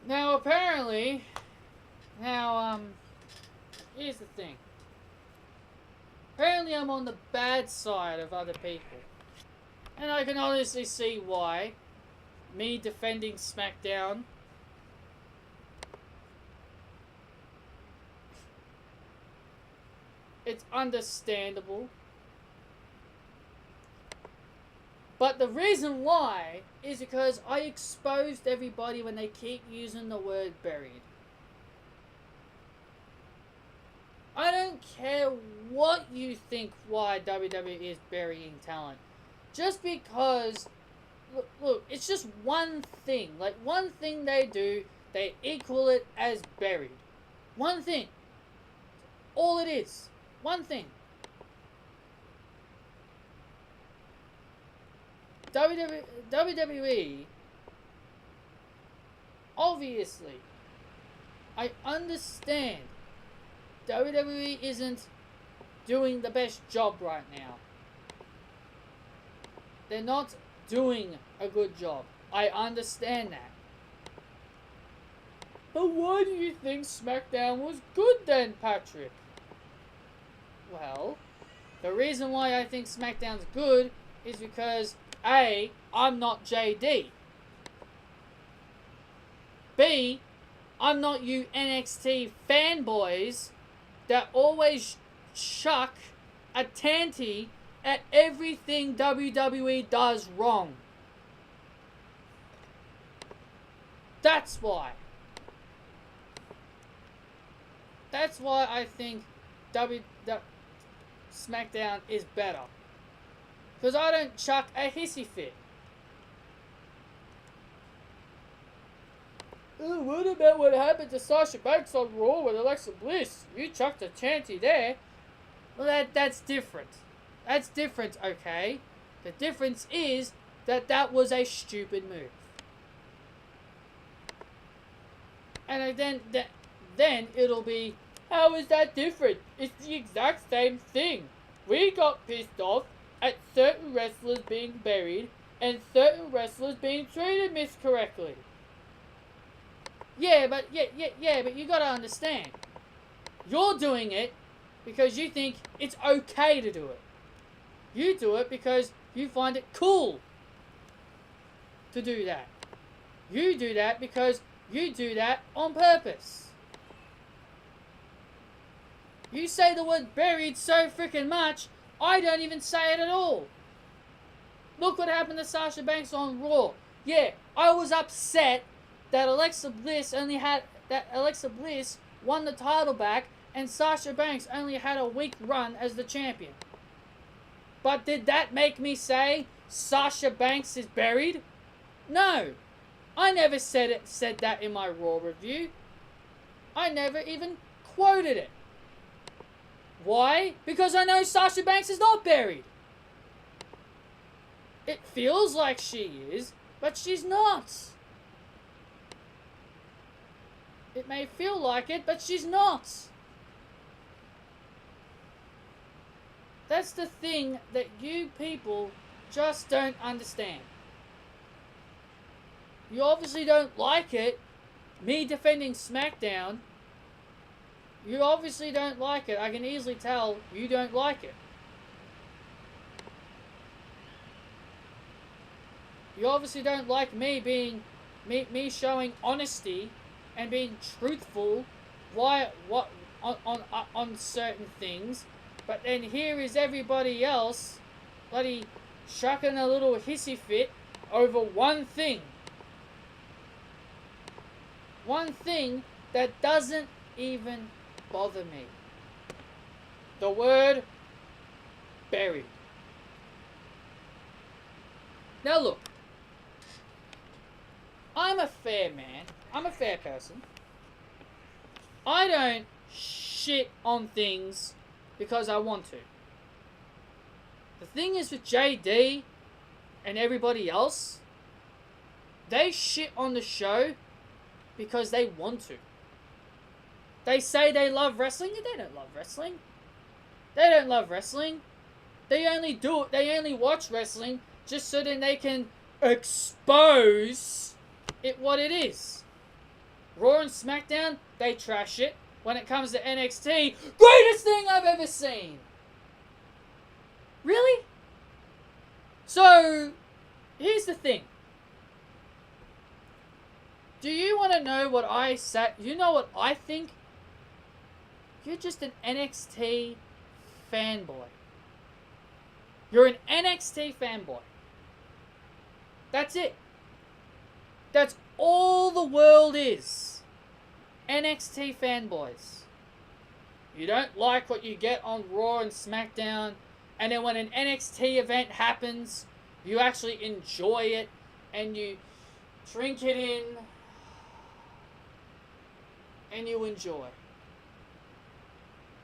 Now, apparently, here's the thing. Apparently, I'm on the bad side of other people. And I can honestly see why. Me defending Smackdown. It's understandable. But the reason why is because I exposed everybody when they keep using the word buried. I don't care what you think why WWE is burying talent. Just because, look, it's just one thing. Like, one thing they do, they equal it as buried. One thing. All it is. One thing. WWE, obviously, I understand WWE isn't doing the best job right now. They're not doing a good job. I understand that. But why do you think SmackDown was good then, Patrick? Well, the reason why I think SmackDown's good is because A, I'm not JD. B, I'm not you NXT fanboys that always chuck a tanty at everything WWE does wrong. That's why. That's why I think SmackDown is better. Because I don't chuck a hissy fit. Oh, what about what happened to Sasha Banks on Raw with Alexa Bliss? You chucked a chanty there. Well, that's different. That's different, okay? The difference is that was a stupid move. And then it'll be, how is that different? It's the exact same thing. We got pissed off at certain wrestlers being buried and certain wrestlers being treated miscorrectly. Yeah, but you gotta understand. You're doing it because you think it's okay to do it. You do it because you find it cool to do that. You do that because you do that on purpose. You say the word buried so freaking much, I don't even say it at all. Look what happened to Sasha Banks on Raw. Yeah, I was upset that Alexa Bliss won the title back and Sasha Banks only had a weak run as the champion. But did that make me say Sasha Banks is buried? No. I never said that in my Raw review. I never even quoted it. Why? Because I know Sasha Banks is not buried. It feels like she is, but she's not. It may feel like it, but she's not. That's the thing that you people just don't understand. You obviously don't like it. Me defending SmackDown. You obviously don't like it. I can easily tell you don't like it. You obviously don't like me showing honesty and being truthful on certain things. But then here is everybody else bloody shucking a little hissy fit over one thing. One thing that doesn't even bother me. The word buried. Now look, I'm a fair man. I'm a fair person. I don't shit on things because I want to. The thing is with JD and everybody else, they shit on the show because they want to. They say they love wrestling, and they don't love wrestling. They don't love wrestling. They only watch wrestling just so then they can expose it what it is. Raw and SmackDown, they trash it. When it comes to NXT, greatest thing I've ever seen. Really? So, here's the thing. Do you want to know what I say? You know what I think? You're just an NXT fanboy. You're an NXT fanboy. That's it. That's all the world is. NXT fanboys. You don't like what you get on Raw and SmackDown, and then when an NXT event happens, you actually enjoy it, and you drink it in, and you enjoy.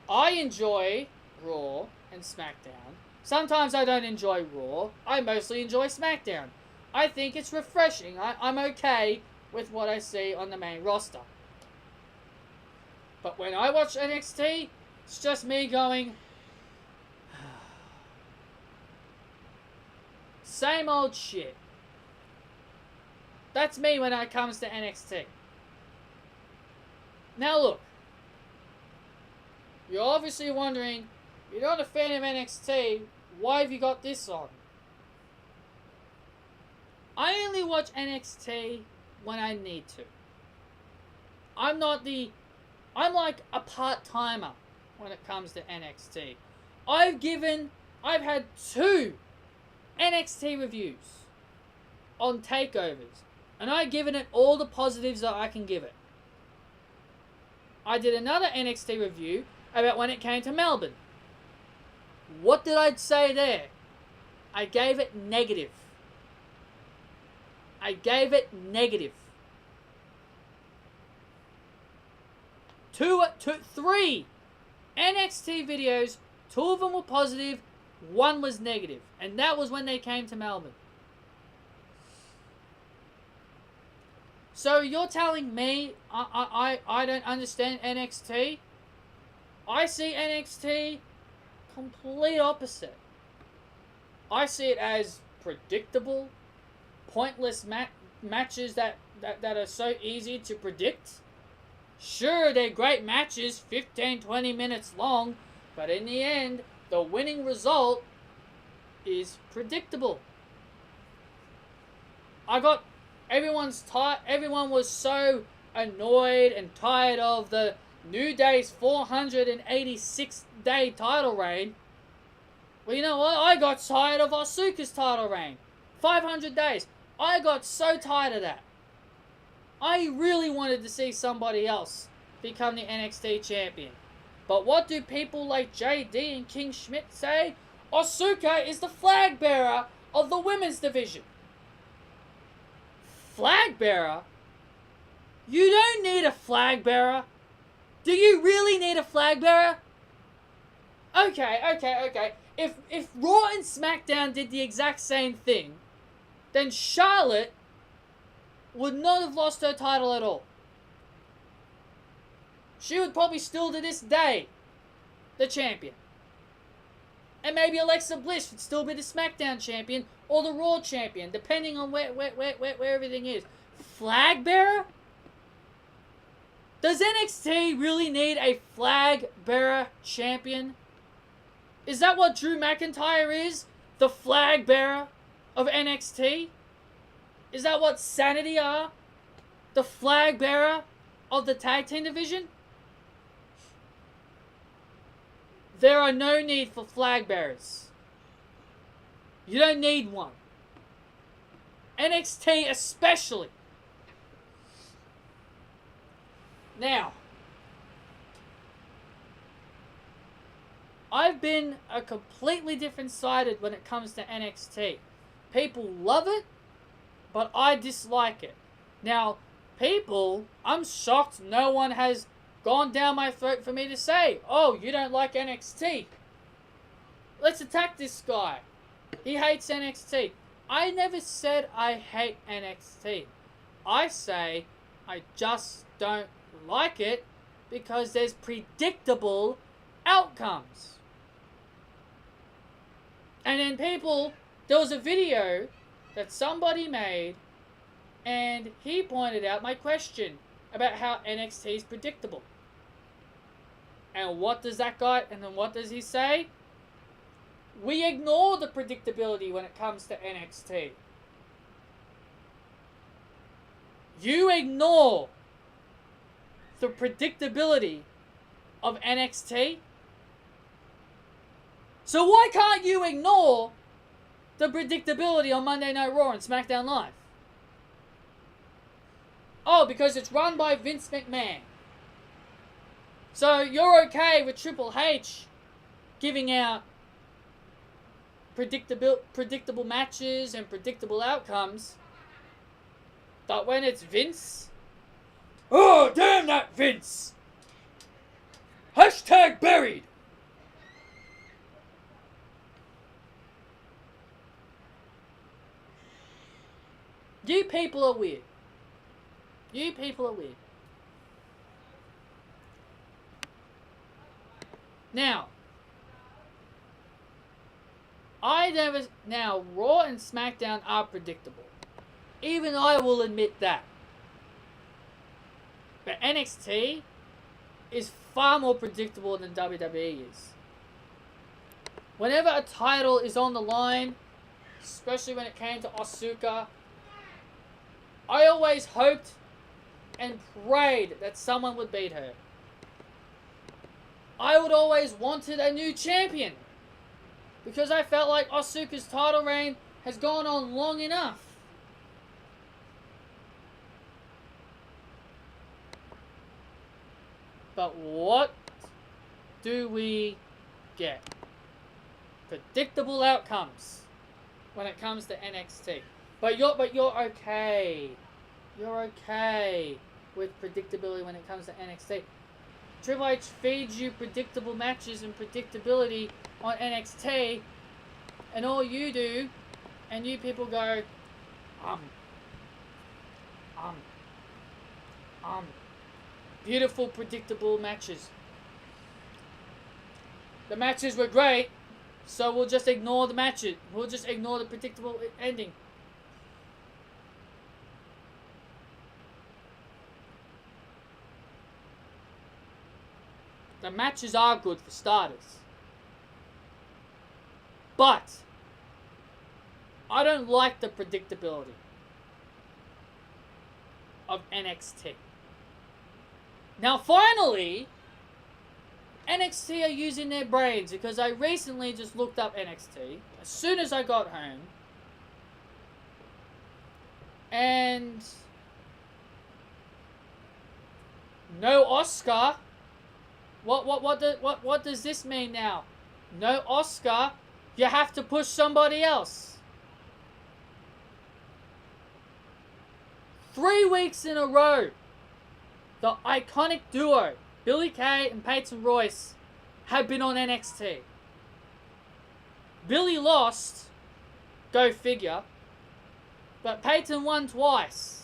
I enjoy Raw and SmackDown. Sometimes I don't enjoy Raw. I mostly enjoy SmackDown. I think it's refreshing. I'm okay with what I see on the main roster. But when I watch NXT, it's just me going, same old shit. That's me when it comes to NXT. Now look, you're obviously wondering, you're not a fan of NXT, why have you got this on? I only watch NXT when I need to. I'm like a part-timer when it comes to NXT. I've had 2 NXT reviews on takeovers, and I've given it all the positives that I can give it. I did another NXT review about when it came to Melbourne. What did I say there? I gave it negative. I gave it negative. 3 NXT videos, 2 of them were positive, 1 was negative. And that was when they came to Melbourne. So you're telling me I don't understand NXT? I see NXT complete opposite. I see it as predictable, pointless matches that are so easy to predict. Sure, they're great matches, 15-20 minutes long, but in the end, the winning result is predictable. Everyone was so annoyed and tired of the New Day's 486-day title reign. Well, you know what? I got tired of Asuka's title reign. 500 days. I got so tired of that. I really wanted to see somebody else become the NXT champion. But what do people like JD and King Schmidt say? Asuka is the flag bearer of the women's division. Flag bearer? You don't need a flag bearer. Do you really need a flag bearer? Okay. If Raw and SmackDown did the exact same thing, then Charlotte would not have lost her title at all. She would probably still to this day the champion. And maybe Alexa Bliss would still be the SmackDown champion or the Raw champion, depending on where everything is. Flag bearer? Does NXT really need a flag bearer champion? Is that what Drew McIntyre is? The flag bearer of NXT? Is that what Sanity are? The flag bearer of the tag team division? There are no need for flag bearers. You don't need one. NXT especially. Now, I've been a completely different sided when it comes to NXT. People love it, but I dislike it. Now, I'm shocked no one has gone down my throat for me to say, oh, you don't like NXT. Let's attack this guy. He hates NXT. I never said I hate NXT. I say I just don't like it because there's predictable outcomes. And then there was a video that somebody made, and he pointed out my question. about how NXT is predictable. And what does that guy, and then what does he say? We ignore the predictability when it comes to NXT. You ignore the predictability of NXT. So why can't you ignore the predictability on Monday Night Raw and SmackDown Live? Oh, because it's run by Vince McMahon. So you're okay with Triple H giving out predictable matches and predictable outcomes, but when it's Vince, oh damn that Vince! Hashtag buried! You people are weird. You people are weird. Now, Raw and SmackDown are predictable. Even I will admit that. But NXT is far more predictable than WWE is. Whenever a title is on the line, especially when it came to Asuka, I always hoped and prayed that someone would beat her. I would always wanted a new champion, because I felt like Asuka's title reign has gone on long enough. But what do we get? Predictable outcomes when it comes to NXT. But you're okay. You're okay with predictability when it comes to NXT. Triple H feeds you predictable matches and predictability on NXT, and all you do, and you people go, beautiful predictable matches. The matches were great, so we'll just ignore the matches. We'll just ignore the predictable ending. The matches are good for starters. But I don't like the predictability of NXT. Now finally, NXT are using their brains, because I recently just looked up NXT as soon as I got home. And no Oscar. What does this mean now? No Oscar. You have to push somebody else. 3 weeks in a row, the iconic duo, Billie Kay and Peyton Royce, have been on NXT. Billie lost, go figure, but Peyton won twice.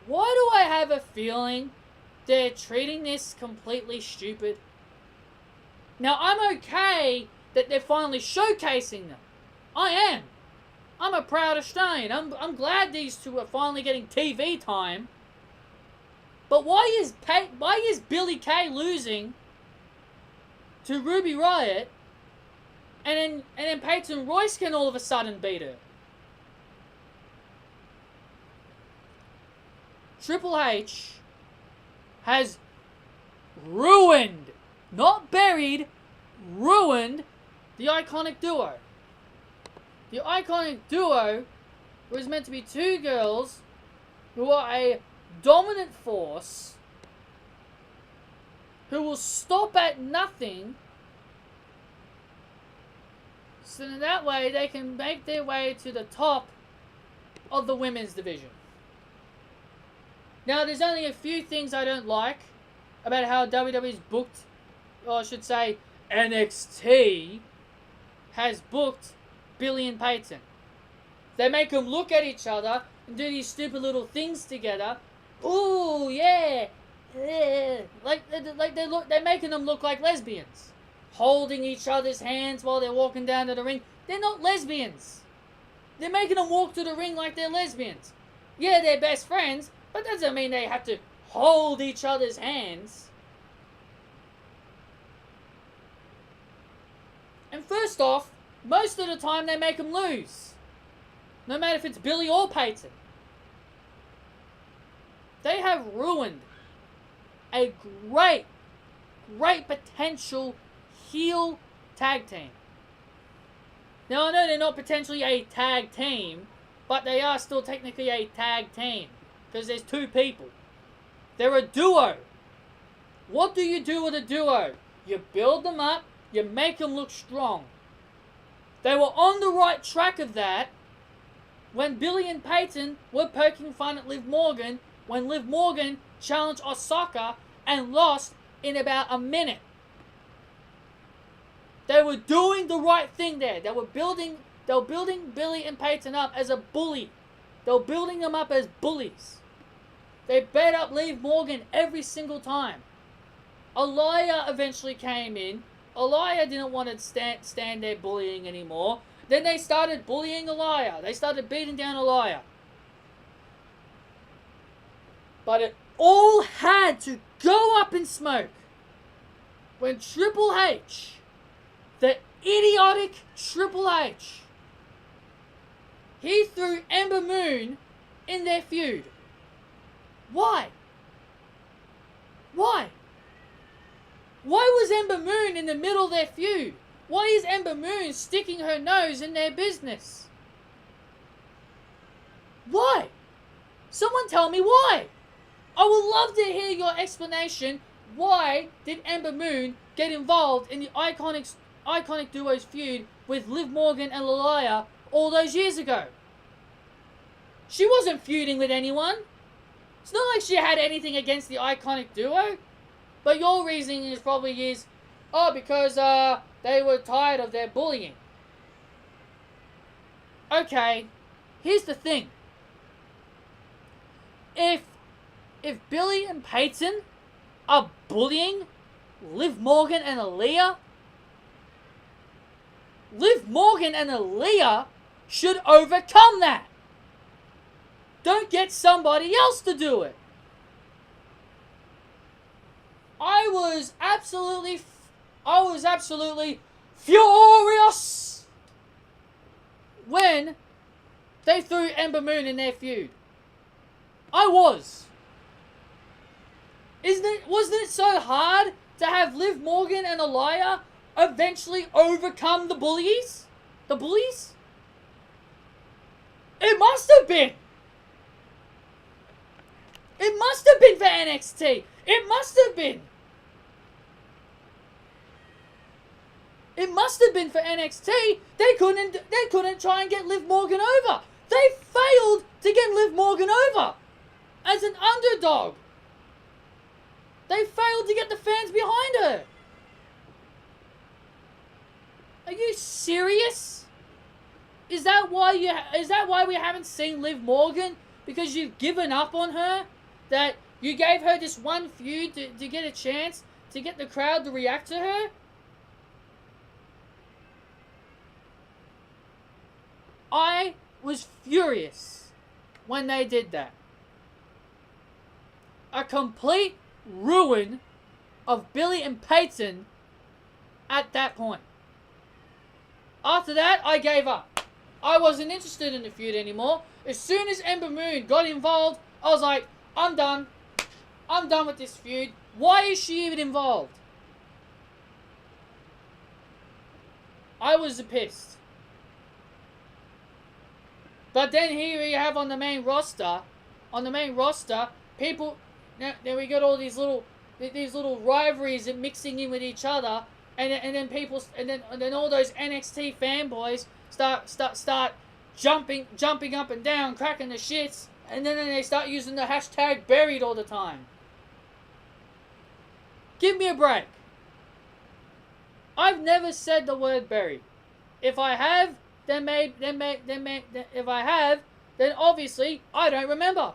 Why do I have a feeling they're treating this completely stupid? Now, I'm okay that they're finally showcasing them. I am. I'm a proud Australian. I'm glad these two are finally getting TV time. But why is Billie Kay losing to Ruby Riott, and then Peyton Royce can all of a sudden beat her? Triple H has ruined, not buried, ruined the iconic duo. The iconic duo was meant to be two girls who are a dominant force, who will stop at nothing, so that way they can make their way to the top of the women's division. Now, there's only a few things I don't like about how WWE's booked, or I should say NXT has booked Billie and Peyton. They make them look at each other and do these stupid little things together. Ooh, yeah. They're making them look like lesbians, holding each other's hands while they're walking down to the ring. They're not lesbians. They're making them walk to the ring like they're lesbians. Yeah, they're best friends, but that doesn't mean they have to hold each other's hands. And first off, most of the time they make them lose. No matter if it's Billy or Peyton. They have ruined a great potential heel tag team. Now, I know they're not potentially a tag team, but they are still technically a tag team. Because there's two people. They're a duo. What do you do with a duo? You build them up, you make them look strong. They were on the right track of that when Billy and Peyton were poking fun at Liv Morgan, when Liv Morgan challenged Osaka and lost in about a minute. They were doing the right thing there. They were building Billy and Peyton up as a bully. They were building them up as bullies. They bet up Liv Morgan every single time. Aliyah eventually came in. Aliyah didn't want to stand there bullying anymore. Then they started bullying Aliyah. They started beating down Aliyah. But it all had to go up in smoke when Triple H, the idiotic Triple H, he threw Ember Moon in their feud. Why? Why? Why was Ember Moon in the middle of their feud? Why is Ember Moon sticking her nose in their business? Why? Someone tell me why. I would love to hear your explanation. Why did Ember Moon get involved in the iconic duo's feud with Liv Morgan and Aliyah all those years ago? She wasn't feuding with anyone. It's not like she had anything against the iconic duo. But your reasoning is probably because they were tired of their bullying. Okay, here's the thing. If Billy and Peyton are bullying Liv Morgan and Aliyah, Liv Morgan and Aliyah should overcome that. Don't get somebody else to do it. I was absolutely furious when they threw Ember Moon in their feud. I was. Wasn't it so hard to have Liv Morgan and Aliyah eventually overcome the bullies? The bullies? It must have been. It must have been for NXT. It must have been. It must have been for NXT. They couldn't try and get Liv Morgan over. They failed to get Liv Morgan over as an underdog. They failed to get the fans behind her. Are you serious? Is that why we haven't seen Liv Morgan? Because you've given up on her? That you gave her this one feud to get a chance to get the crowd to react to her? I was furious when they did that. A complete ruin of Billy and Peyton at that point. After that, I gave up. I wasn't interested in the feud anymore. As soon as Ember Moon got involved, I was like, I'm done. I'm done with this feud. Why is she even involved? I was pissed. But then here you have on the main roster, people. Now we got all these little rivalries and mixing in with each other, and then all those NXT fanboys start jumping up and down, cracking the shits, and then they start using the hashtag buried all the time. Give me a break. I've never said the word buried. If I have, then obviously I don't remember.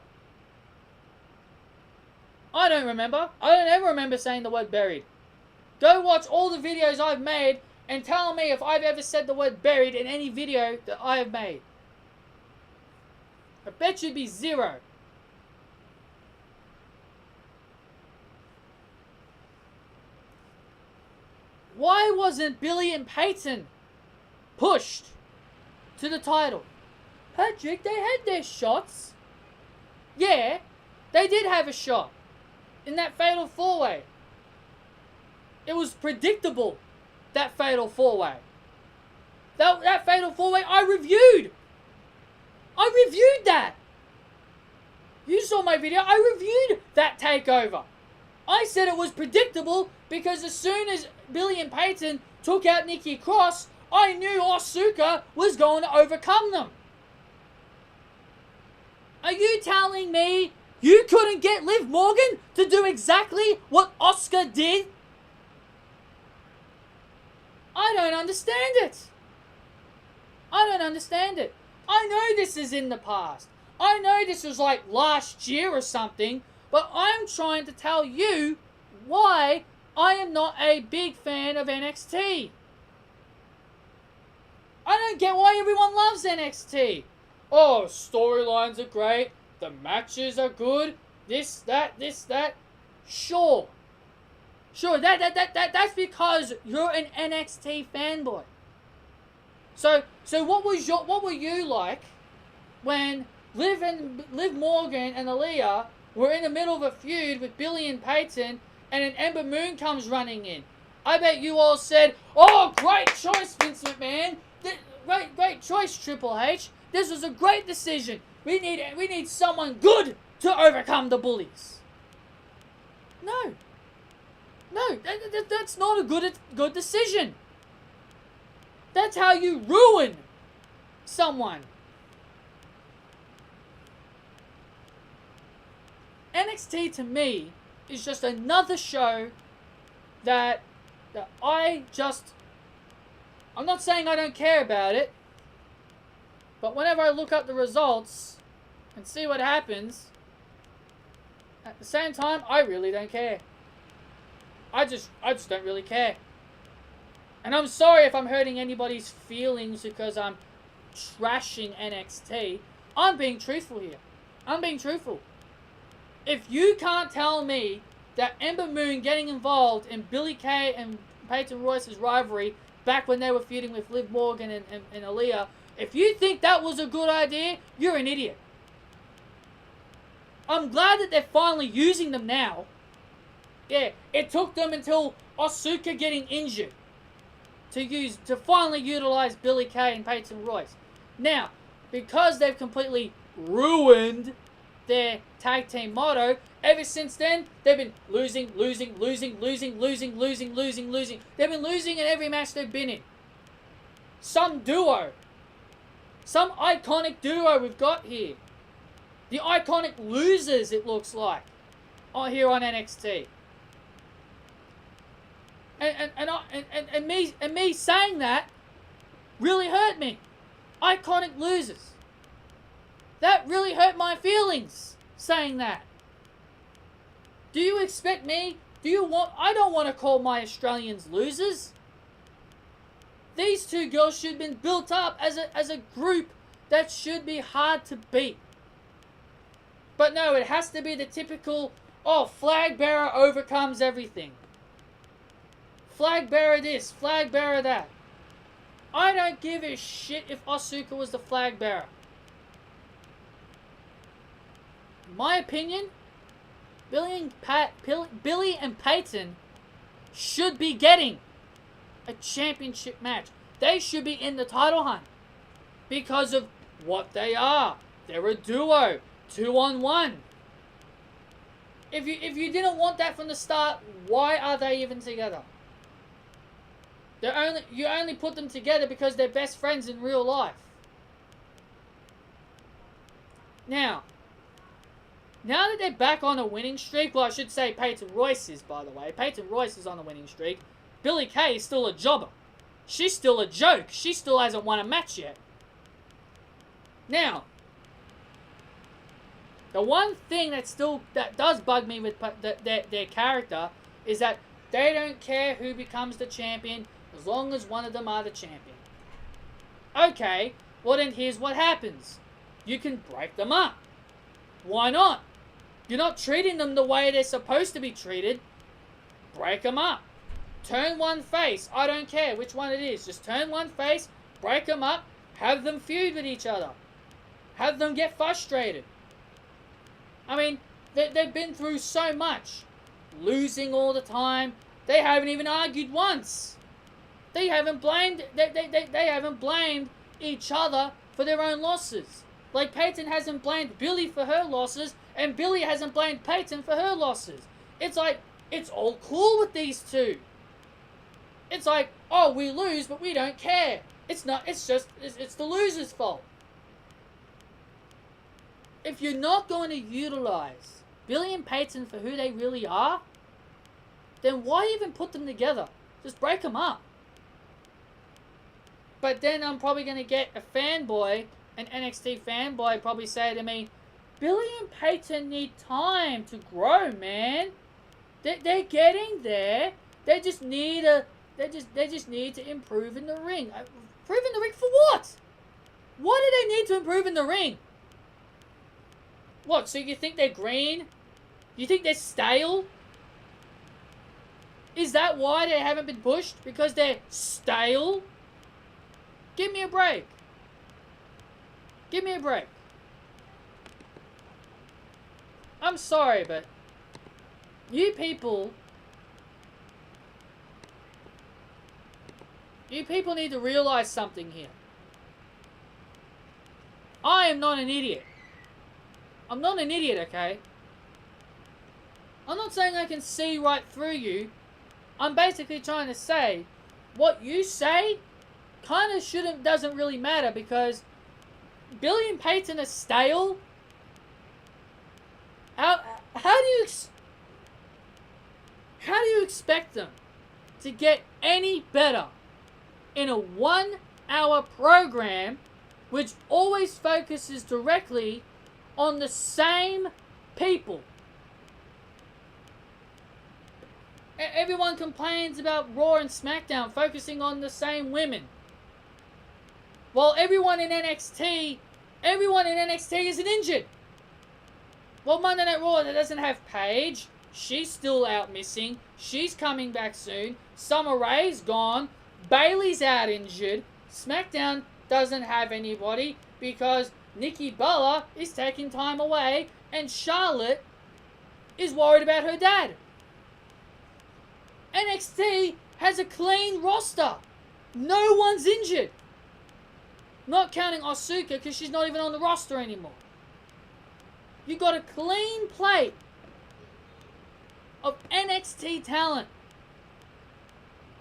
I don't ever remember saying the word buried. Go watch all the videos I've made and tell me if I've ever said the word buried in any video that I have made. I bet you'd be 0. Why wasn't Billy and Peyton pushed to the title? Patrick, they had their shots. Yeah, they did have a shot in that fatal 4-way. It was predictable, that fatal 4-way. That fatal 4-way, I reviewed that. You saw my video. I reviewed that takeover. I said it was predictable because as soon as Billy and Peyton took out Nikki Cross, I knew Asuka was going to overcome them. Are you telling me you couldn't get Liv Morgan to do exactly what Asuka did? I don't understand it. I don't understand it. I know this is in the past. I know this was like last year or something, but I'm trying to tell you why I am not a big fan of NXT. I don't get why everyone loves NXT. Oh, storylines are great. The matches are good. This, that. Sure. Sure, that's because you're an NXT fanboy. So what were you like when Liv Morgan and Aaliyah were in the middle of a feud with Billy and Peyton, and an Ember Moon comes running in? I bet you all said, "Oh, great choice, Vince McMahon. Great choice, Triple H. This was a great decision. We need someone good to overcome the bullies." No, that's not a good decision. That's how you ruin someone. NXT to me is just another show that I'm not saying I don't care about it, but whenever I look up the results and see what happens, at the same time, I really don't care. I just don't really care. And I'm sorry if I'm hurting anybody's feelings because I'm trashing NXT. I'm being truthful here. I'm being truthful. If you can't tell me that Ember Moon getting involved in Billy Kay and Peyton Royce's rivalry back when they were feuding with Liv Morgan and Aaliyah, if you think that was a good idea, you're an idiot. I'm glad that they're finally using them now. Yeah, it took them until Asuka getting injured to finally utilize Billy Kay and Peyton Royce. Now, because they've completely ruined their tag team motto, ever since then, they've been losing. They've been losing in every match they've been in. Some iconic duo we've got here. The iconic losers, it looks like, are here on NXT. And me saying that really hurt me. Iconic losers. That really hurt my feelings, saying that. Do you expect me? I don't want to call my Australians losers. These two girls should have been built up as a group that should be hard to beat. But no, it has to be the typical, flag bearer overcomes everything. Flag bearer this, flag bearer that. I don't give a shit if Asuka was the flag bearer. In my opinion, Billy and Peyton should be getting a championship match. They should be in the title hunt because of what they are. They're a duo, 2-on-1. If you didn't want that from the start, why are they even together? You only put them together because they're best friends in real life. Now that they're back on a winning streak, well, I should say Peyton Royce is, by the way. Peyton Royce is on a winning streak. Billy Kay is still a jobber. She's still a joke. She still hasn't won a match yet. Now, the one thing that does bug me with their character is that they don't care who becomes the champion as long as one of them are the champion. Okay, well then here's what happens. you can break them up. Why not? You're not treating them the way they're supposed to be treated. Break them up. Turn one face. I don't care which one it is. Just turn one face, break them up, have them feud with each other. Have them get frustrated. I mean, they've been through so much. Losing all the time. They haven't even argued once. They haven't blamed each other for their own losses. Like Peyton hasn't blamed Billy for her losses, and Billy hasn't blamed Peyton for her losses. It's like, it's all cool with these two. It's like, oh, we lose, but we don't care. It's not, it's the loser's fault. If you're not going to utilize Billy and Peyton for who they really are, then why even put them together? Just break them up. But then I'm probably going to get a fanboy, an NXT fanboy, probably say to me, Billy and Peyton need time to grow, man. They're getting there. They just need to improve in the ring. Improve in the ring for what? Why do they need to improve in the ring? What, so you think they're green? You think they're stale? Is that why they haven't been pushed? Because they're stale? Give me a break. Give me a break. I'm sorry, but you people need to realize something here. I am not an idiot. I'm not an idiot, okay? I'm not saying I can see right through you. I'm basically trying to say what you say kind of doesn't really matter, because Billy and Peyton are stale. How do you expect them to get any better in a 1-hour program which always focuses directly on the same people? Everyone complains about Raw and Smackdown focusing on the same women. While everyone in NXT isn't injured. Well, Monday Night Raw doesn't have Paige. She's still out missing. She's coming back soon. Summer Rae's gone. Bayley's out injured. SmackDown doesn't have anybody because Nikki Bella is taking time away and Charlotte is worried about her dad. NXT has a clean roster. No one's injured. Not counting Asuka because she's not even on the roster anymore. You got a clean plate of NXT talent.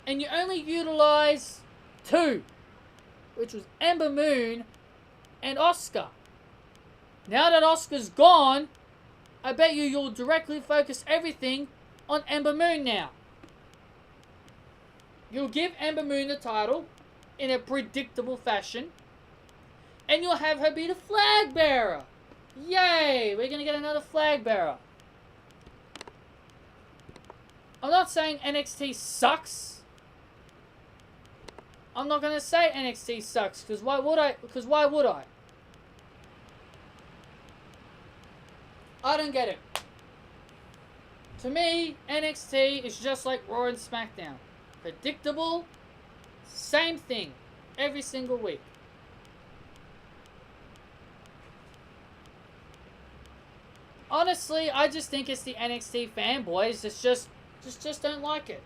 And you only utilize 2. Which was Ember Moon and Asuka. Now that Asuka's gone, I bet you'll directly focus everything on Ember Moon now. You'll give Ember Moon the title in a predictable fashion. And you'll have her be the flag bearer. Yay! We're going to get another flag bearer. I'm not saying NXT sucks. I'm not going to say NXT sucks, because why would I? I don't get it. To me, NXT is just like Raw and SmackDown. Predictable, same thing, every single week. Honestly, I just think it's the NXT fanboys that just don't like it.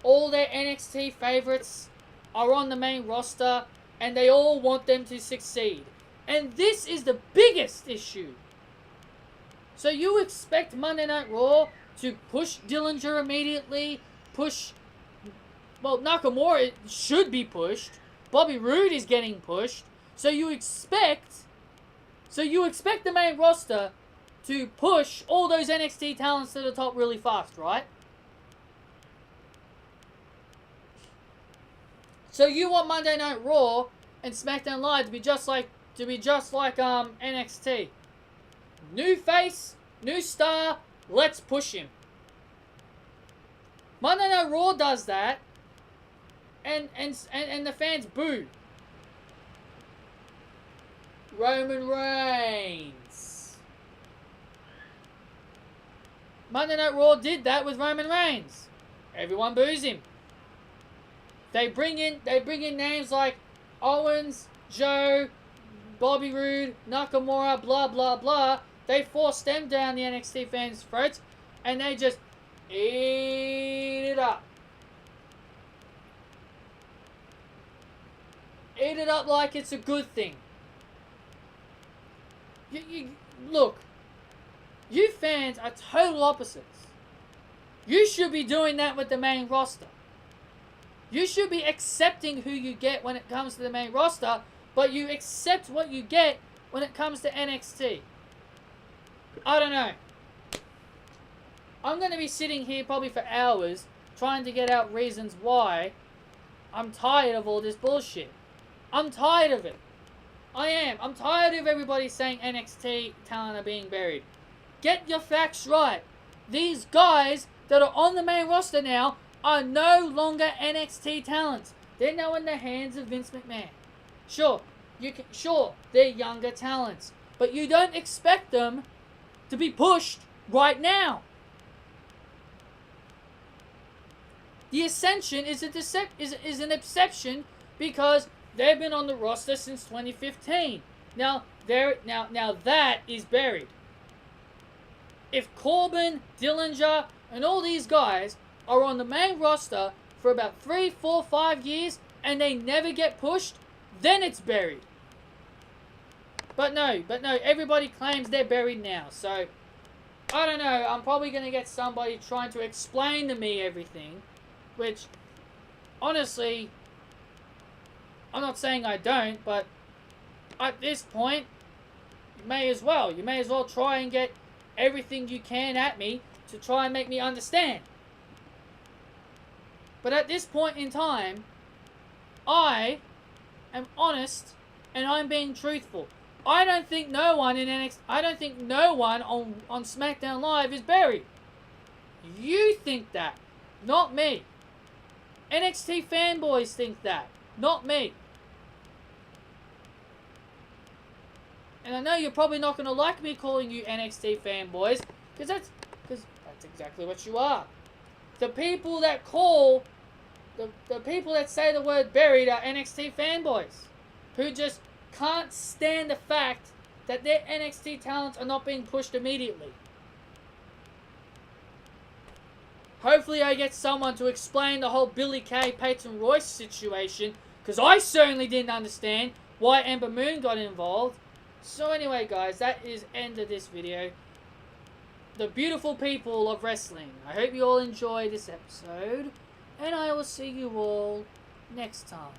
All their NXT favorites are on the main roster, and they all want them to succeed. And this is the biggest issue. So you expect Monday Night Raw to push Dillinger immediately, well, Nakamura should be pushed. Bobby Roode is getting pushed. So you expect the main roster to push all those NXT talents to the top really fast, right? So you want Monday Night Raw and SmackDown Live to be just like NXT. New face, new star, let's push him. Monday Night Raw does that, and the fans boo. Roman Reigns. Monday Night Raw did that with Roman Reigns. Everyone boos him. They bring in names like Owens, Joe, Bobby Roode, Nakamura, blah blah blah. They force them down the NXT fans' throats, and they just eat it up. Eat it up like it's a good thing. Look, you fans are total opposites. You should be doing that with the main roster. You should be accepting who you get when it comes to the main roster, but you accept what you get when it comes to NXT. I don't know. I'm going to be sitting here probably for hours trying to get out reasons why I'm tired of all this bullshit. I'm tired of it. I am. I'm tired of everybody saying NXT talent are being buried. Get your facts right. These guys that are on the main roster now are no longer NXT talents. They're now in the hands of Vince McMahon. Sure, they're younger talents, but you don't expect them to be pushed right now. The Ascension is an exception because they've been on the roster since 2015. Now that is buried. If Corbin, Dillinger, and all these guys are on the main roster for about 3, 4, 5 years and they never get pushed, then it's buried. But no, everybody claims they're buried now. So, I don't know, I'm probably going to get somebody trying to explain to me everything, which, honestly, I'm not saying I don't, but at this point, you may as well. You may as well try and get everything you can at me to try and make me understand. But at this point in time, I am honest and I'm being truthful. I don't think no one in NXT, I don't think no one on Smackdown Live is buried. You think that, not me. NXT fanboys think that, not me. And I know you're probably not going to like me calling you NXT fanboys, because that's exactly what you are. The people that call, the people that say the word buried are NXT fanboys, who just can't stand the fact that their NXT talents are not being pushed immediately. Hopefully I get someone to explain the whole Billy Kay, Peyton Royce situation, because I certainly didn't understand why Ember Moon got involved. So anyway guys, that is end of this video. The beautiful people of wrestling. I hope you all enjoyed this episode, and I will see you all next time.